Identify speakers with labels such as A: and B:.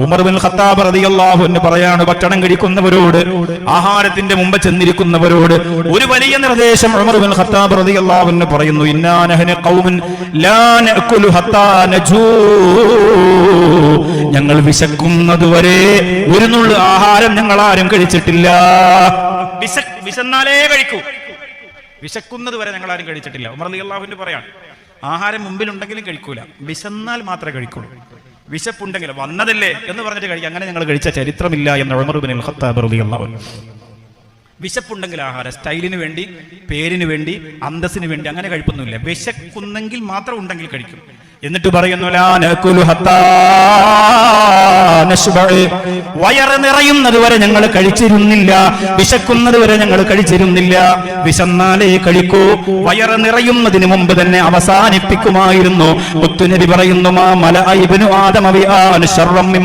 A: Umar bin Khattab റളിയല്ലാഹു അൻഹു പറയാണ്, ഭക്ഷണം കഴിക്കുന്നവരോട്, ആഹാരത്തിന്റെ മുമ്പ് ചെന്നിരിക്കുന്നവരോട് ഒരു വലിയ നിർദ്ദേശം ഉമർ ബിൻ ഖത്താബ് റളിയല്ലാഹു അൻഹു പറയുന്നു, ഇന്നാ നഹ്നു ഖൗമുൻ ലാ നഅകുലു ഹത്താ നജൂ. ഞങ്ങൾ വിശക്കുന്നതുവരെ ഒരു നുള്ളു ആഹാരം ഞങ്ങൾ ആരും കഴിച്ചിട്ടില്ല. വിശന്നാലേ കഴിക്കൂ, വിശക്കുന്നത് വരെ ഞങ്ങൾ ആരും കഴിച്ചിട്ടില്ല. ഉമർ റളിയല്ലാഹു അൻഹു പറയാണ്, ആഹാരം മുമ്പിലുണ്ടെങ്കിലും കഴിക്കൂല, വിശന്നാൽ മാത്രമേ കഴിക്കുള്ളൂ. വിശപ്പുണ്ടെങ്കിൽ വന്നതല്ലേ എന്ന് പറഞ്ഞിട്ട് കഴിക്കുക, അങ്ങനെ ഞങ്ങൾ കഴിച്ച ചരിത്രമില്ല എന്ന് ഉമർ ഇബ്നുൽ ഖത്താബ് റളിയല്ലാഹു അൻഹു. വിശപ്പുണ്ടെങ്കിൽ ആഹാരം സ്റ്റൈലിന് വേണ്ടി, പേരിന് വേണ്ടി, അന്തസ്സിന് വേണ്ടി അങ്ങനെ കഴിപ്പൊന്നുമില്ല. വിശക്കുന്നെങ്കിൽ മാത്രം ഉണ്ടെങ്കിൽ കഴിക്കും. എന്നിട്ട് പറയുന്നു, ലാ നഅകുലു ഹത്താ നശ്ബഅ. വയറ് നിറയുന്നത് വരെ ഞങ്ങൾ കഴിച്ചിരുന്നില്ല, വിശക്കുന്നത് വരെ ഞങ്ങൾ കഴിച്ചിരുന്നില്ല. വിശന്നാലേ കഴിക്കൂ, വയറ് നിറയുന്നതിന് മുമ്പ് തന്നെ അവസാനിപ്പിക്കുമായിരുന്നു. മുത്തുനബി പറയുന്നു, മാ മലഅ ഇബ്നു ആദമ ബിആൻ ശർറൻ